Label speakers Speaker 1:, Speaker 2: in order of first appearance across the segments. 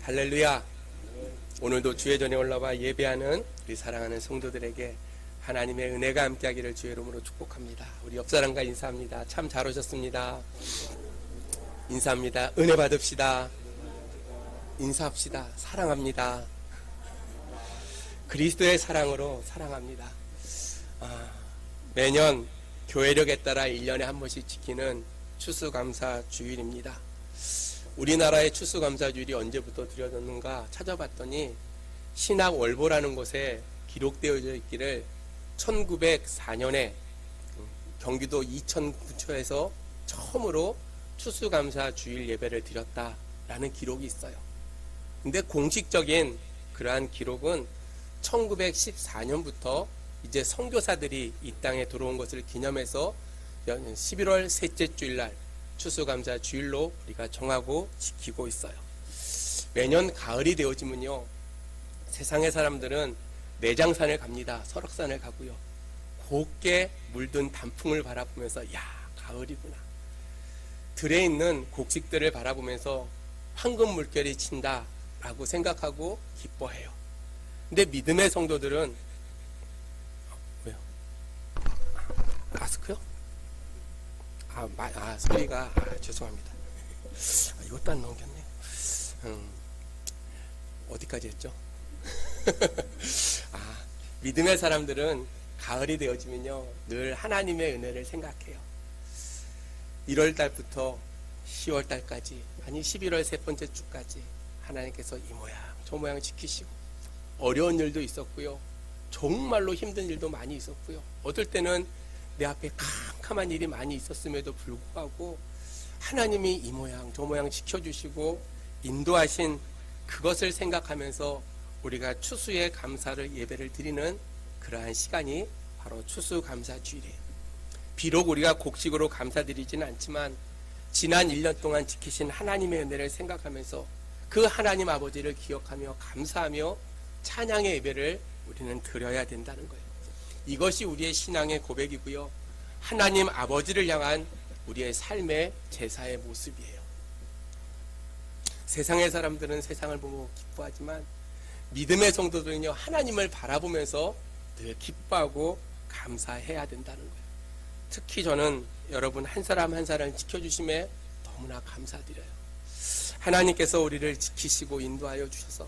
Speaker 1: 할렐루야. 오늘도 주의 전에 올라와 예배하는 우리 사랑하는 성도들에게 하나님의 은혜가 함께하기를 주의 이름으로 축복합니다. 우리 옆사람과 인사합니다. 참 잘 오셨습니다. 인사합니다. 은혜 받읍시다. 인사합시다. 사랑합니다. 그리스도의 사랑으로 사랑합니다. 매년 교회력에 따라 1년에 한 번씩 지키는 추수감사 주일입니다. 우리나라의 추수감사주일이 언제부터 들여졌는가 찾아봤더니 신학월보라는 곳에 기록되어져 있기를 1904년에 경기도 이천구초에서 처음으로 추수감사주일 예배를 드렸다라는 기록이 있어요. 근데 공식적인 그러한 기록은 1914년부터 이제 선교사들이 이 땅에 들어온 것을 기념해서 11월 셋째 주일날 추수감사 주일로 우리가 정하고 지키고 있어요. 매년 가을이 되어지면요, 세상의 사람들은 내장산을 갑니다. 설악산을 가고요, 곱게 물든 단풍을 바라보면서 야, 가을이구나, 들에 있는 곡식들을 바라보면서 황금 물결이 친다 라고 생각하고 기뻐해요. 근데 믿음의 성도들은 왜요? 마스크요? 소리가 죄송합니다. 이것도 안 넘겼네요. 어디까지 했죠? 믿음의 사람들은 가을이 되어지면요, 늘 하나님의 은혜를 생각해요. 1월달부터 10월달까지, 아니 11월 세 번째 주까지 하나님께서 이 모양 저 모양 지키시고, 어려운 일도 있었고요, 정말로 힘든 일도 많이 있었고요, 어떨 때는 내 앞에 캄캄한 일이 많이 있었음에도 불구하고 하나님이 이 모양 저 모양 지켜주시고 인도하신 그것을 생각하면서 우리가 추수의 감사를 예배를 드리는 그러한 시간이 바로 추수감사주일이에요. 비록 우리가 곡식으로 감사드리지는 않지만 지난 1년 동안 지키신 하나님의 은혜를 생각하면서 그 하나님 아버지를 기억하며 감사하며 찬양의 예배를 우리는 드려야 된다는 거예요. 이것이 우리의 신앙의 고백이고요, 하나님 아버지를 향한 우리의 삶의 제사의 모습이에요. 세상의 사람들은 세상을 보고 기뻐하지만 믿음의 성도들은요, 하나님을 바라보면서 늘 기뻐하고 감사해야 된다는 거예요. 특히 저는 여러분 한 사람 한 사람 지켜주심에 너무나 감사드려요. 하나님께서 우리를 지키시고 인도하여 주셔서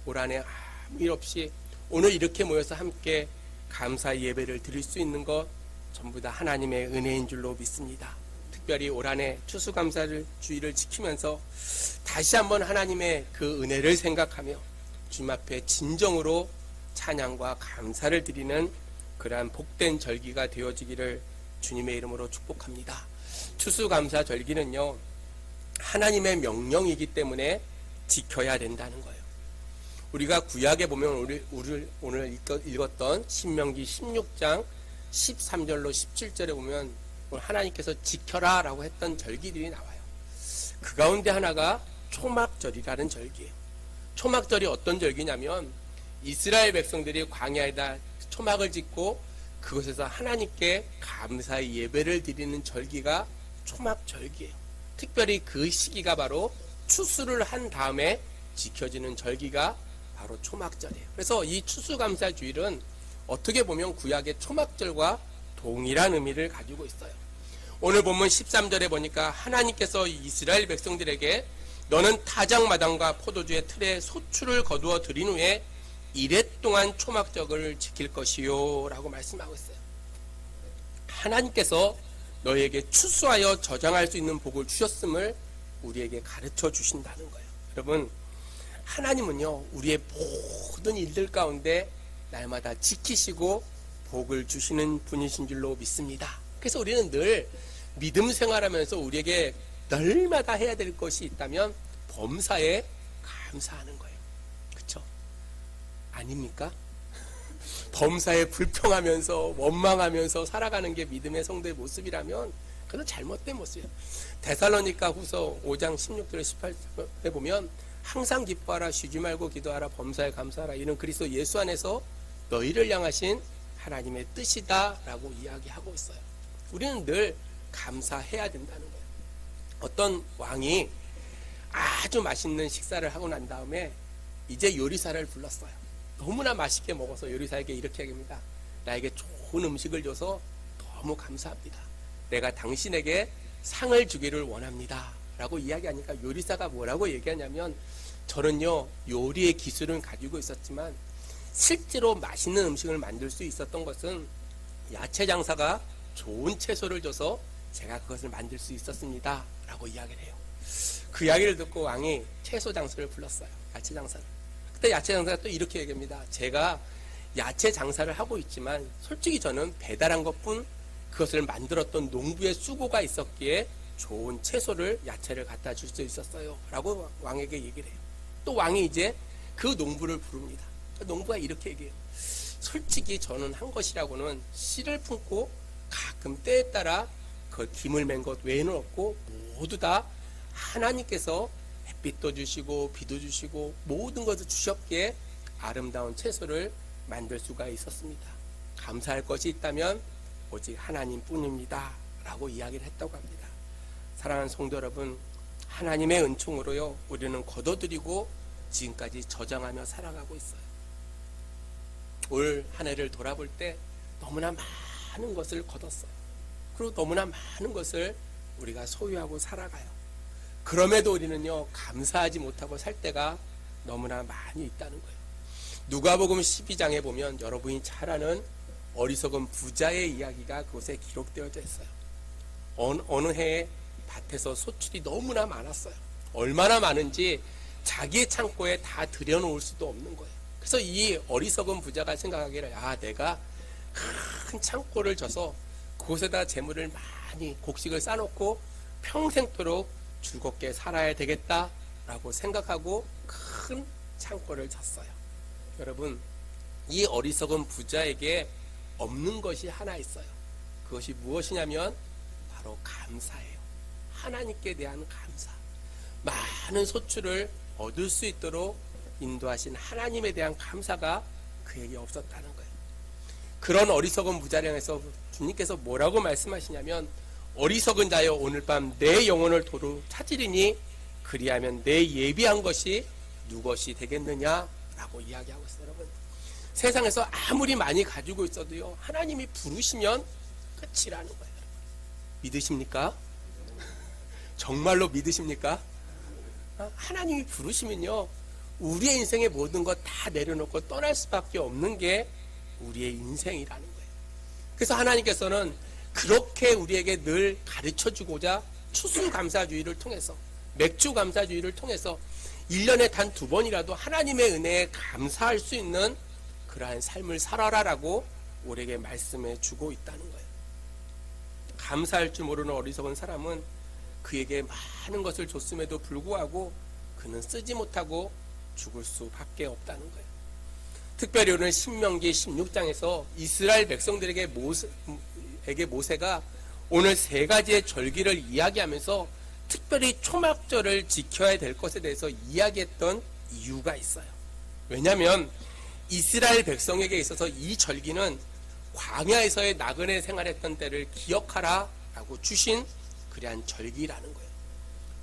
Speaker 1: 올 한해 아무 일 없이 오늘 이렇게 모여서 함께 감사 예배를 드릴 수 있는 것 전부 다 하나님의 은혜인 줄로 믿습니다. 특별히 올 한해 추수감사를 주일을 지키면서 다시 한번 하나님의 그 은혜를 생각하며 주님 앞에 진정으로 찬양과 감사를 드리는 그러한 복된 절기가 되어지기를 주님의 이름으로 축복합니다. 추수감사 절기는요, 하나님의 명령이기 때문에 지켜야 된다는 거예요. 우리가 구약에 보면 오늘 읽었던 신명기 16장 13절로 17절에 보면 하나님께서 지켜라 라고 했던 절기들이 나와요. 그 가운데 하나가 초막절이라는 절기예요. 초막절이 어떤 절기냐면 이스라엘 백성들이 광야에다 초막을 짓고 그곳에서 하나님께 감사의 예배를 드리는 절기가 초막절기예요. 특별히 그 시기가 바로 추수를 한 다음에 지켜지는 절기가 바로 초막절이에요. 그래서 이 추수감사주일은 어떻게 보면 구약의 초막절과 동일한 의미를 가지고 있어요. 오늘 본문 13절에 보니까 하나님께서 이스라엘 백성들에게 너는 타작마당과 포도주의 틀에 소출을 거두어 들인 후에 이래 동안 초막절을 지킬 것이요 라고 말씀하고 있어요. 하나님께서 너희에게 추수하여 저장할 수 있는 복을 주셨음을 우리에게 가르쳐 주신다는 거예요. 여러분, 하나님은요, 우리의 모든 일들 가운데 날마다 지키시고 복을 주시는 분이신 줄로 믿습니다. 그래서 우리는 늘 믿음 생활하면서 우리에게 날마다 해야 될 것이 있다면 범사에 감사하는 거예요. 그렇죠? 아닙니까? 범사에 불평하면서 원망하면서 살아가는 게 믿음의 성도의 모습이라면 그건 잘못된 모습이에요. 데살로니가 후서 5장 16절 18절에 보면 항상 기뻐하라, 쉬지 말고 기도하라, 범사에 감사하라, 이는 그리스도 예수 안에서 너희를 향하신 하나님의 뜻이다 라고 이야기하고 있어요. 우리는 늘 감사해야 된다는 거예요. 어떤 왕이 아주 맛있는 식사를 하고 난 다음에 이제 요리사를 불렀어요. 너무나 맛있게 먹어서 요리사에게 이렇게 얘기합니다. 나에게 좋은 음식을 줘서 너무 감사합니다. 내가 당신에게 상을 주기를 원합니다. 라고 이야기하니까 요리사가 뭐라고 얘기하냐면, 저는요 요리의 기술은 가지고 있었지만 실제로 맛있는 음식을 만들 수 있었던 것은 야채 장사가 좋은 채소를 줘서 제가 그것을 만들 수 있었습니다. 라고 이야기를 해요. 그 이야기를 듣고 왕이 채소 장사를 불렀어요. 야채 장사를. 그때 야채 장사가 또 이렇게 얘기합니다. 제가 야채 장사를 하고 있지만 솔직히 저는 배달한 것뿐 그것을 만들었던 농부의 수고가 있었기에 좋은 채소를, 야채를 갖다 줄 수 있었어요. 라고 왕에게 얘기를 해요. 또 왕이 이제 그 농부를 부릅니다. 농부가 이렇게 얘기해요. 솔직히 저는 한 것이라고는 씨를 품고 가끔 때에 따라 그 김을 맨 것 외에는 없고 모두 다 하나님께서 햇빛도 주시고 비도 주시고 모든 것을 주셨기에 아름다운 채소를 만들 수가 있었습니다. 감사할 것이 있다면 오직 하나님뿐입니다. 라고 이야기를 했다고 합니다. 사랑하는 성도 여러분, 하나님의 은총으로요 우리는 거둬들이고 지금까지 저장하며 살아가고 있어요. 올 한 해를 돌아볼 때 너무나 많은 것을 거뒀어요. 그리고 너무나 많은 것을 우리가 소유하고 살아가요. 그럼에도 우리는요 감사하지 못하고 살 때가 너무나 많이 있다는 거예요. 누가복음 12장에 보면 여러분이 잘 아는 어리석은 부자의 이야기가 그곳에 기록되어져 있어요. 어느 해에 밭에서 소출이 너무나 많았어요. 얼마나 많은지 자기의 창고에 다 들여놓을 수도 없는 거예요. 그래서 이 어리석은 부자가 생각하기를, 내가 큰 창고를 져서 그곳에다 재물을 많이, 곡식을 쌓아놓고 평생토록 즐겁게 살아야 되겠다라고 생각하고 큰 창고를 졌어요. 여러분, 이 어리석은 부자에게 없는 것이 하나 있어요. 그것이 무엇이냐면 바로 감사예요. 하나님께 대한 감사. 많은 소출을 얻을 수 있도록 인도하신 하나님에 대한 감사가 그에게 없었다는 거예요. 그런 어리석은 부자를 향해서 주님께서 뭐라고 말씀하시냐면, 어리석은 자여 오늘 밤 내 영혼을 도로 찾으리니 그리하면 내 예비한 것이 누것이 되겠느냐라고 이야기하고 있어요. 여러분, 세상에서 아무리 많이 가지고 있어도요 하나님이 부르시면 끝이라는 거예요. 믿으십니까? 정말로 믿으십니까? 하나님이 부르시면요 우리의 인생의 모든 것 다 내려놓고 떠날 수밖에 없는 게 우리의 인생이라는 거예요. 그래서 하나님께서는 그렇게 우리에게 늘 가르쳐주고자 추수감사주의를 통해서, 맥주감사주의를 통해서 1년에 단 2번이라도 하나님의 은혜에 감사할 수 있는 그러한 삶을 살아라라고 우리에게 말씀해 주고 있다는 거예요. 감사할 줄 모르는 어리석은 사람은 그에게 많은 것을 줬음에도 불구하고 그는 쓰지 못하고 죽을 수밖에 없다는 거예요. 특별히 오늘 신명기 16장에서 이스라엘 백성들에게 모세가 오늘 3가지의 절기를 이야기하면서 특별히 초막절을 지켜야 될 것에 대해서 이야기했던 이유가 있어요. 왜냐하면 이스라엘 백성에게 있어서 이 절기는 광야에서의 나그네 생활했던 때를 기억하라 라고 주신 그러한 절기라는 거예요.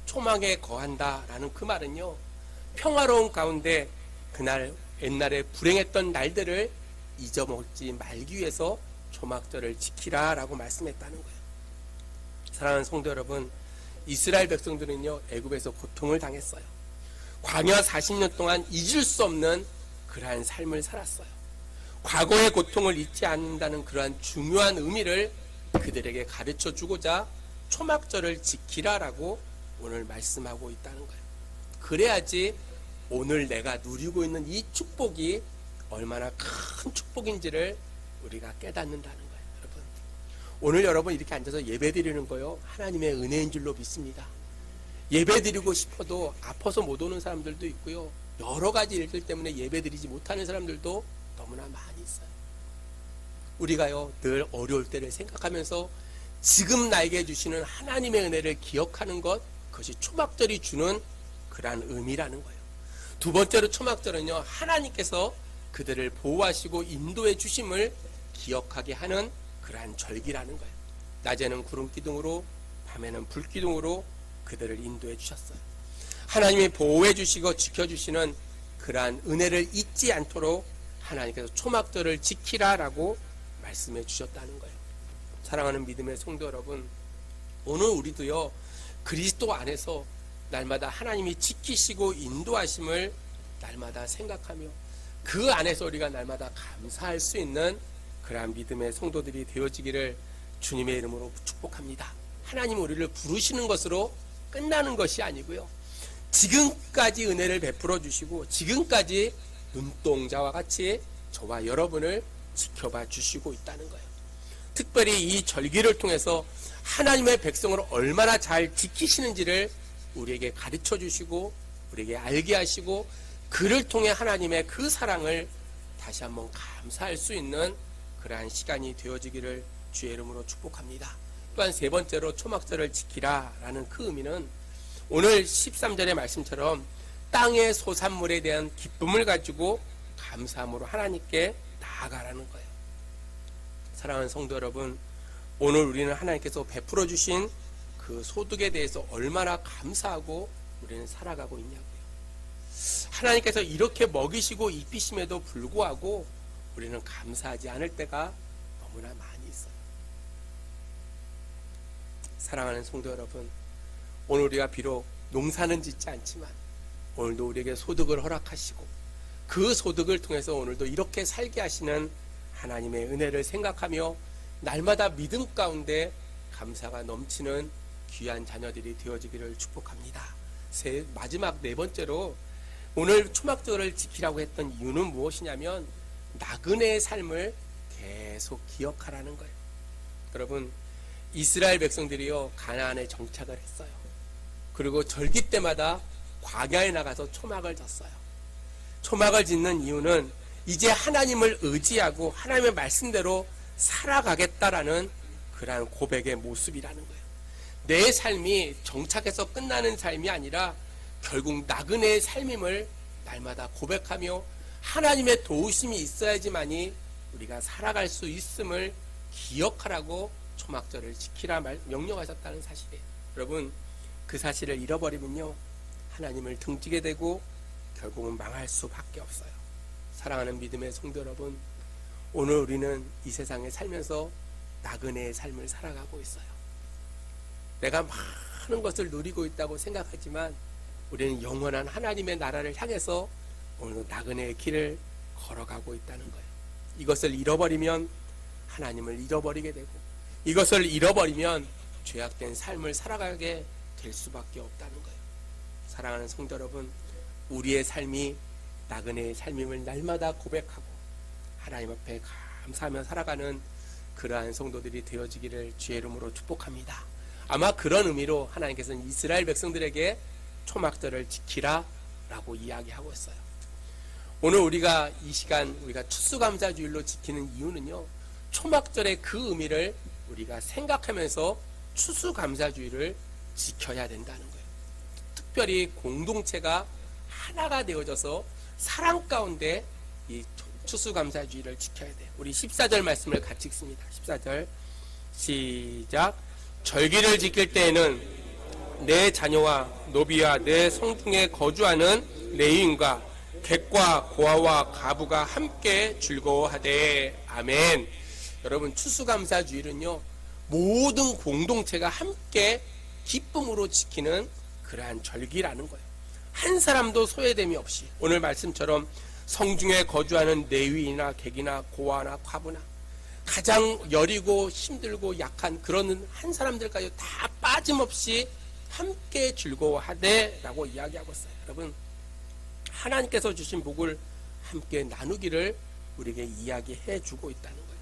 Speaker 1: 초막에 거한다 라는 그 말은요 평화로운 가운데 그날 옛날에 불행했던 날들을 잊어먹지 말기 위해서 초막절을 지키라 라고 말씀했다는 거예요. 사랑하는 성도 여러분, 이스라엘 백성들은요 애굽에서 고통을 당했어요. 광야 40년 동안 잊을 수 없는 그러한 삶을 살았어요. 과거의 고통을 잊지 않는다는 그러한 중요한 의미를 그들에게 가르쳐 주고자 초막절을 지키라라고 오늘 말씀하고 있다는 거예요. 그래야지 오늘 내가 누리고 있는 이 축복이 얼마나 큰 축복인지를 우리가 깨닫는다는 거예요. 여러분, 오늘 여러분 이렇게 앉아서 예배 드리는 거요 하나님의 은혜인 줄로 믿습니다. 예배 드리고 싶어도 아파서 못 오는 사람들도 있고요, 여러 가지 일들 때문에 예배 드리지 못하는 사람들도 너무나 많이 있어요. 우리가요 늘 어려울 때를 생각하면서 지금 나에게 주시는 하나님의 은혜를 기억하는 것, 그것이 초막절이 주는 그러한 의미라는 거예요. 두 번째로 초막절은요 하나님께서 그들을 보호하시고 인도해 주심을 기억하게 하는 그러한 절기라는 거예요. 낮에는 구름 기둥으로, 밤에는 불 기둥으로 그들을 인도해 주셨어요. 하나님이 보호해 주시고 지켜주시는 그러한 은혜를 잊지 않도록 하나님께서 초막절을 지키라라고 말씀해 주셨다는 거예요. 사랑하는 믿음의 성도 여러분, 오늘 우리도요 그리스도 안에서 날마다 하나님이 지키시고 인도하심을 날마다 생각하며 그 안에서 우리가 날마다 감사할 수 있는 그러한 믿음의 성도들이 되어지기를 주님의 이름으로 축복합니다. 하나님 우리를 부르시는 것으로 끝나는 것이 아니고요, 지금까지 은혜를 베풀어 주시고 지금까지 눈동자와 같이 저와 여러분을 지켜봐 주시고 있다는 거예요. 특별히 이 절기를 통해서 하나님의 백성을 얼마나 잘 지키시는지를 우리에게 가르쳐 주시고 우리에게 알게 하시고 그를 통해 하나님의 그 사랑을 다시 한번 감사할 수 있는 그러한 시간이 되어지기를 주의 이름으로 축복합니다. 또한 세 번째로 초막절을 지키라 라는 그 의미는 오늘 13절의 말씀처럼 땅의 소산물에 대한 기쁨을 가지고 감사함으로 하나님께 나아가라는 거예요. 사랑하는 성도 여러분, 오늘 우리는 하나님께서 베풀어 주신 그 소득에 대해서 얼마나 감사하고 우리는 살아가고 있냐고요. 하나님께서 이렇게 먹이시고 입히심에도 불구하고 우리는 감사하지 않을 때가 너무나 많이 있어요. 사랑하는 성도 여러분, 오늘 우리가 비록 농사는 짓지 않지만 오늘도 우리에게 소득을 허락하시고 그 소득을 통해서 오늘도 이렇게 살게 하시는 하나님의 은혜를 생각하며 날마다 믿음 가운데 감사가 넘치는 귀한 자녀들이 되어지기를 축복합니다. 마지막 네 번째로 오늘 초막절을 지키라고 했던 이유는 무엇이냐면 나그네의 삶을 계속 기억하라는 거예요. 여러분, 이스라엘 백성들이요 가나안에 정착을 했어요. 그리고 절기 때마다 광야에 나가서 초막을 졌어요. 초막을 짓는 이유는 이제 하나님을 의지하고 하나님의 말씀대로 살아가겠다라는 그러한 고백의 모습이라는 거예요. 내 삶이 정착해서 끝나는 삶이 아니라 결국 나그네의 삶임을 날마다 고백하며 하나님의 도우심이 있어야지만이 우리가 살아갈 수 있음을 기억하라고 초막절을 지키라 명령하셨다는 사실이에요. 여러분, 그 사실을 잃어버리면요 하나님을 등지게 되고 결국은 망할 수밖에 없어요. 사랑하는 믿음의 성도 여러분, 오늘 우리는 이 세상에 살면서 나그네의 삶을 살아가고 있어요. 내가 많은 것을 누리고 있다고 생각하지만 우리는 영원한 하나님의 나라를 향해서 오늘도 나그네의 길을 걸어가고 있다는 거예요. 이것을 잃어버리면 하나님을 잃어버리게 되고 이것을 잃어버리면 죄악된 삶을 살아가게 될 수밖에 없다는 거예요. 사랑하는 성도 여러분, 우리의 삶이 나그네의 삶임을 날마다 고백하고 하나님 앞에 감사하며 살아가는 그러한 성도들이 되어지기를 주의 이름으로 축복합니다. 아마 그런 의미로 하나님께서는 이스라엘 백성들에게 초막절을 지키라 라고 이야기하고 있어요. 오늘 우리가 이 시간 우리가 추수감사주일로 지키는 이유는요, 초막절의 그 의미를 우리가 생각하면서 추수감사주일을 지켜야 된다는 거예요. 특별히 공동체가 하나가 되어져서 사랑 가운데 이 추수감사주일을 지켜야 돼요. 우리 14절 말씀을 같이 읽습니다. 14절 시작. 절기를 지킬 때에는 내 자녀와 노비와 내 성중에 거주하는 레위인과 객과 고아와 가부가 함께 즐거워하되. 아멘. 여러분, 추수감사주일은요 모든 공동체가 함께 기쁨으로 지키는 그러한 절기라는 거예요. 한 사람도 소외됨이 없이 오늘 말씀처럼 성중에 거주하는 레위나 객이나 고아나 과부나 가장 여리고 힘들고 약한 그런 한 사람들까지 다 빠짐없이 함께 즐거워하되 라고 이야기하고 있어요. 여러분, 하나님께서 주신 복을 함께 나누기를 우리에게 이야기해 주고 있다는 거예요.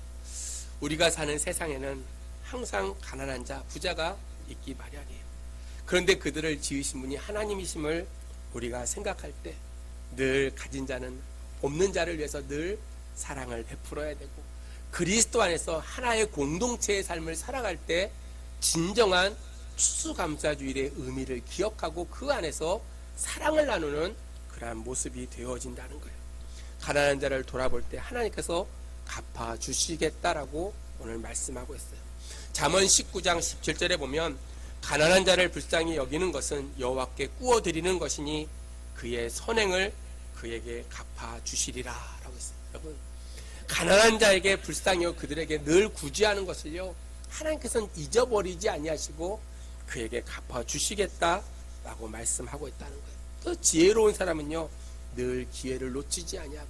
Speaker 1: 우리가 사는 세상에는 항상 가난한 자, 부자가 있기 마련이에요. 그런데 그들을 지으신 분이 하나님이심을 우리가 생각할 때 늘 가진 자는 없는 자를 위해서 늘 사랑을 베풀어야 되고 그리스도 안에서 하나의 공동체의 삶을 살아갈 때 진정한 추수감사주일의 의미를 기억하고 그 안에서 사랑을 나누는 그러한 모습이 되어진다는 거예요. 가난한 자를 돌아볼 때 하나님께서 갚아주시겠다라고 오늘 말씀하고 있어요. 잠언 19장 17절에 보면 가난한 자를 불쌍히 여기는 것은 여호와께 구워드리는 것이니 그의 선행을 그에게 갚아 주시리라 라고 했어요. 여러분, 가난한 자에게 불쌍히 여겨 그들에게 늘 구제하는 것을요, 하나님께서는 잊어버리지 아니하시고 그에게 갚아 주시겠다라고 말씀하고 있다는 거예요. 또 지혜로운 사람은요, 늘 기회를 놓치지 아니하고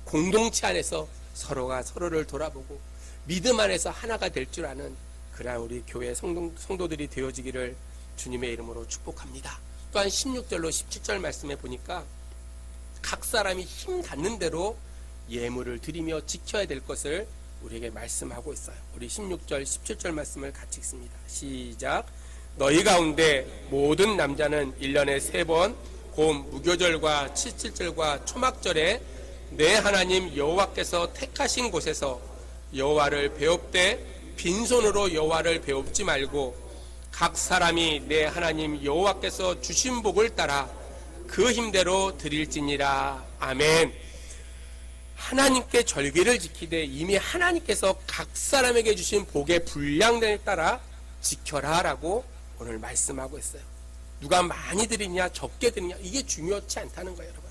Speaker 1: 공동체 안에서 서로가 서로를 돌아보고 믿음 안에서 하나가 될 줄 아는 그러한 우리 교회 성도들이 되어지기를 주님의 이름으로 축복합니다. 또한 16절로 17절 말씀에 보니까 각 사람이 힘 닿는 대로 예물을 드리며 지켜야 될 것을 우리에게 말씀하고 있어요. 우리 16절 17절 말씀을 같이 읽습니다. 시작. 너희 가운데 모든 남자는 1년에 3번 곧 무교절과 칠칠절과 초막절에 내 하나님 여호와께서 택하신 곳에서 여호와를 배웁되 빈손으로 여호와를 배웁지 말고 각 사람이 내 하나님 여호와께서 주신 복을 따라 그 힘대로 드릴지니라. 아멘. 하나님께 절기를 지키되 이미 하나님께서 각 사람에게 주신 복의 분량에 따라 지켜라 라고 오늘 말씀하고 있어요. 누가 많이 드리냐 적게 드리냐 이게 중요치 않다는 거예요. 여러분,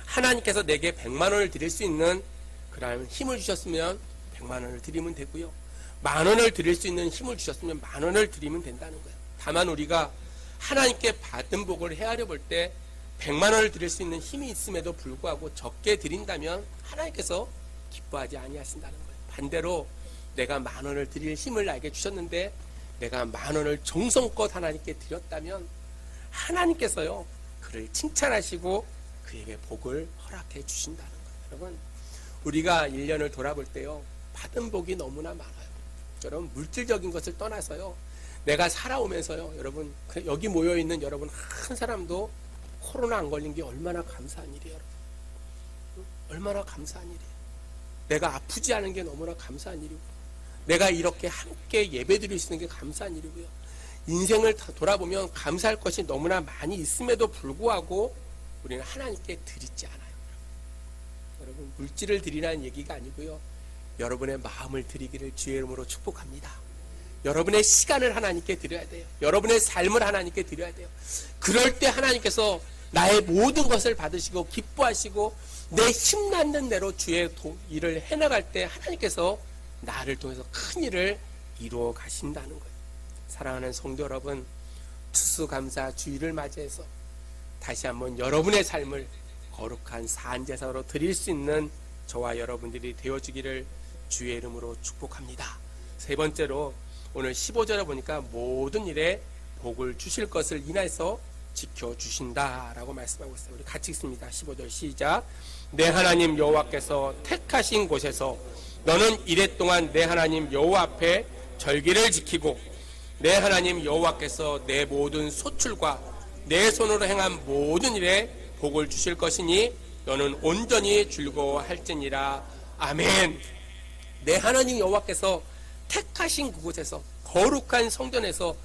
Speaker 1: 하나님께서 내게 100만 원을 드릴 수 있는 그런 힘을 주셨으면 100만 원을 드리면 되고요, 10,000원을 드릴 수 있는 힘을 주셨으면 10,000원을 드리면 된다는 거예요. 다만 우리가 하나님께 받은 복을 헤아려 볼 때 100만 원을 드릴 수 있는 힘이 있음에도 불구하고 적게 드린다면 하나님께서 기뻐하지 아니하신다는 거예요. 반대로 내가 10,000원을 드릴 힘을 나에게 주셨는데 내가 10,000원을 정성껏 하나님께 드렸다면 하나님께서요 그를 칭찬하시고 그에게 복을 허락해 주신다는 거예요. 여러분, 우리가 1년을 돌아볼 때요 받은 복이 너무나 많아요. 여러분, 물질적인 것을 떠나서요 내가 살아오면서요, 여러분, 여기 모여있는 여러분 한 사람도 코로나 안 걸린 게 얼마나 감사한 일이에요. 여러분, 얼마나 감사한 일이에요. 내가 아프지 않은 게 너무나 감사한 일이고, 내가 이렇게 함께 예배 드릴 수 있는 게 감사한 일이고요, 인생을 돌아보면 감사할 것이 너무나 많이 있음에도 불구하고 우리는 하나님께 드리지 않아요. 여러분, 물질을 드리라는 얘기가 아니고요, 여러분의 마음을 드리기를 주의 이름으로 축복합니다. 여러분의 시간을 하나님께 드려야 돼요. 여러분의 삶을 하나님께 드려야 돼요. 그럴 때 하나님께서 나의 모든 것을 받으시고 기뻐하시고 내 힘나는 대로 주의 일을 해나갈 때 하나님께서 나를 통해서 큰 일을 이루어 가신다는 거예요. 사랑하는 성도 여러분, 추수감사 주일을 맞이해서 다시 한번 여러분의 삶을 거룩한 산제사로 드릴 수 있는 저와 여러분들이 되어주기를 주의 이름으로 축복합니다. 세 번째로 오늘 15절에 보니까 모든 일에 복을 주실 것을 인해서 지켜주신다라고 말씀하고 있어요. 우리 같이 읽습니다. 15절 시작. 내 하나님 여호와께서 택하신 곳에서 너는 이래 동안 내 하나님 여호와 앞에 절기를 지키고 내 하나님 여호와께서 내 모든 소출과 내 손으로 행한 모든 일에 복을 주실 것이니 너는 온전히 즐거워할지니라. 아멘. 내 하나님 여호와께서 택하신 그곳에서 거룩한 성전에서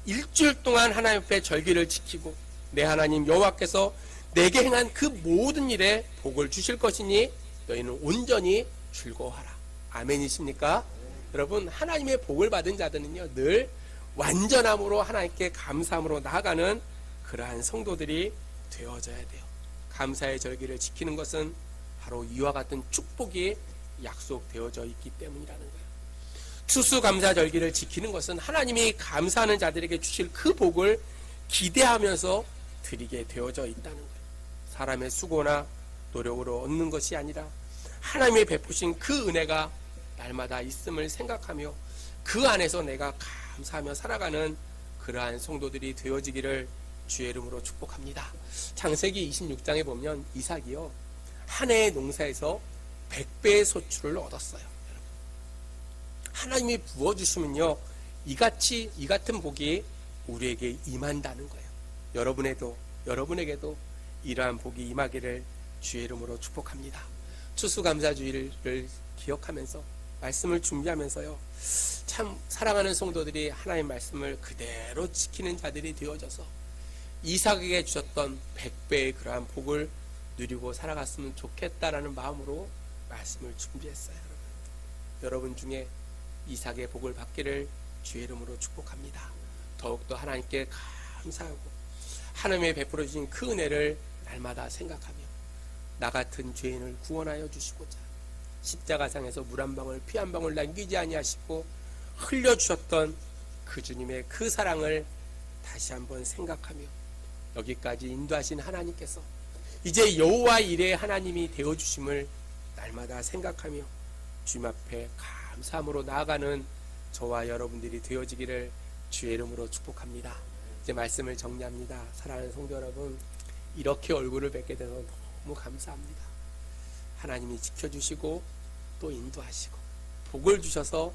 Speaker 1: 일주일 동안 하나님 앞에 절기를 지키고 내 하나님 여호와께서 내게 행한 그 모든 일에 복을 주실 것이니 너희는 온전히 즐거워하라. 아멘이십니까? 여러분, 하나님의 복을 받은 자들은요 늘 완전함으로 하나님께 감사함으로 나아가는 그러한 성도들이 되어져야 돼요. 감사의 절기를 지키는 것은 바로 이와 같은 축복이 약속되어져 있기 때문이라는 거예요. 추수감사 절기를 지키는 것은 하나님이 감사하는 자들에게 주실 그 복을 기대하면서 드리게 되어져 있다는 거예요. 사람의 수고나 노력으로 얻는 것이 아니라 하나님이 베푸신 그 은혜가 날마다 있음을 생각하며 그 안에서 내가 감사하며 살아가는 그러한 성도들이 되어지기를 주의 이름으로 축복합니다. 창세기 26장에 보면 이삭이요 한 해의 농사에서 100배의 소출을 얻었어요. 하나님이 부어주시면요 이 같은 복이 우리에게 임한다는 거예요. 여러분에게도 이러한 복이 임하기를 주의 이름으로 축복합니다. 추수감사주의를 기억하면서 말씀을 준비하면서요 참 사랑하는 성도들이 하나님의 말씀을 그대로 지키는 자들이 되어져서 이삭에게 주셨던 100배의 그러한 복을 누리고 살아갔으면 좋겠다라는 마음으로 말씀을 준비했어요. 여러분 중에 이삭의 복을 받기를 주의 이름으로 축복합니다. 더욱더 하나님께 감사하고 하나님의 베풀어 주신 그 은혜를 날마다 생각하며 나 같은 죄인을 구원하여 주시고자 십자가상에서 물 한 방울 피 한 방울 남기지 아니하시고 흘려주셨던 그 주님의 그 사랑을 다시 한번 생각하며 여기까지 인도하신 하나님께서 이제 여호와 일의 하나님이 되어주심을 날마다 생각하며 주님 앞에 감사함으로 나아가는 저와 여러분들이 되어지기를 주의 이름으로 축복합니다. 이제 말씀을 정리합니다. 사랑하는 성도 여러분, 이렇게 얼굴을 뵙게 돼서 너무 감사합니다. 하나님이 지켜주시고 또 인도하시고 복을 주셔서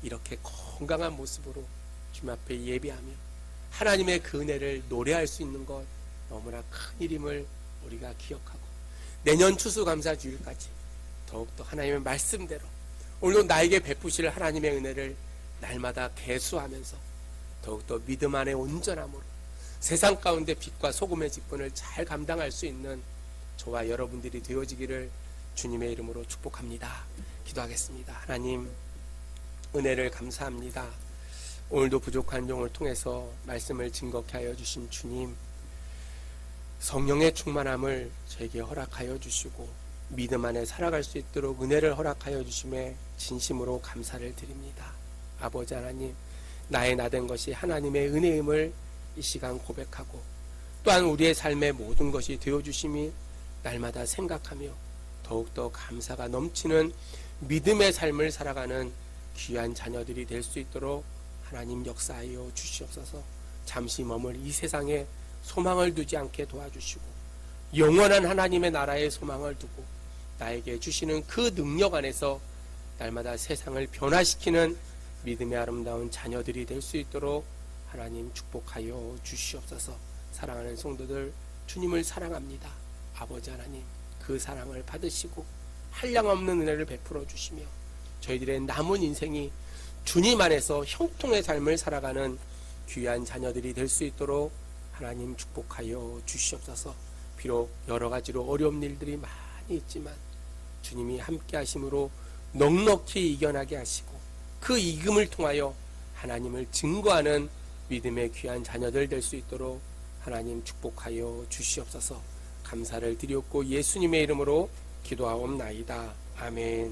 Speaker 1: 이렇게 건강한 모습으로 주님 앞에 예배하며 하나님의 그 은혜를 노래할 수 있는 것 너무나 큰 일임을 우리가 기억하고 내년 추수감사주일까지 더욱더 하나님의 말씀대로 오늘도 나에게 베푸실 하나님의 은혜를 날마다 계수하면서 더욱더 믿음 안에 온전함으로 세상 가운데 빛과 소금의 직분을 잘 감당할 수 있는 저와 여러분들이 되어지기를 주님의 이름으로 축복합니다. 기도하겠습니다. 하나님, 은혜를 감사합니다. 오늘도 부족한 종을 통해서 말씀을 증거케 하여 주신 주님, 성령의 충만함을 저에게 허락하여 주시고 믿음 안에 살아갈 수 있도록 은혜를 허락하여 주심에 진심으로 감사를 드립니다. 아버지 하나님, 나의 나된 것이 하나님의 은혜임을 이 시간 고백하고 또한 우리의 삶의 모든 것이 되어주심이 날마다 생각하며 더욱더 감사가 넘치는 믿음의 삶을 살아가는 귀한 자녀들이 될 수 있도록 하나님 역사하여 주시옵소서. 잠시 머물 이 세상에 소망을 두지 않게 도와주시고 영원한 하나님의 나라에 소망을 두고 나에게 주시는 그 능력 안에서 날마다 세상을 변화시키는 믿음의 아름다운 자녀들이 될 수 있도록 하나님 축복하여 주시옵소서. 사랑하는 성도들, 주님을 사랑합니다. 아버지 하나님, 그 사랑을 받으시고 한량없는 은혜를 베풀어 주시며 저희들의 남은 인생이 주님 안에서 형통의 삶을 살아가는 귀한 자녀들이 될 수 있도록 하나님 축복하여 주시옵소서. 비록 여러 가지로 어려운 일들이 많이 있지만 주님이 함께 하심으로 넉넉히 이겨나게 하시고 그 이김을 통하여 하나님을 증거하는 믿음의 귀한 자녀들 될 수 있도록 하나님 축복하여 주시옵소서. 감사를 드렸고 예수님의 이름으로 기도하옵나이다. 아멘.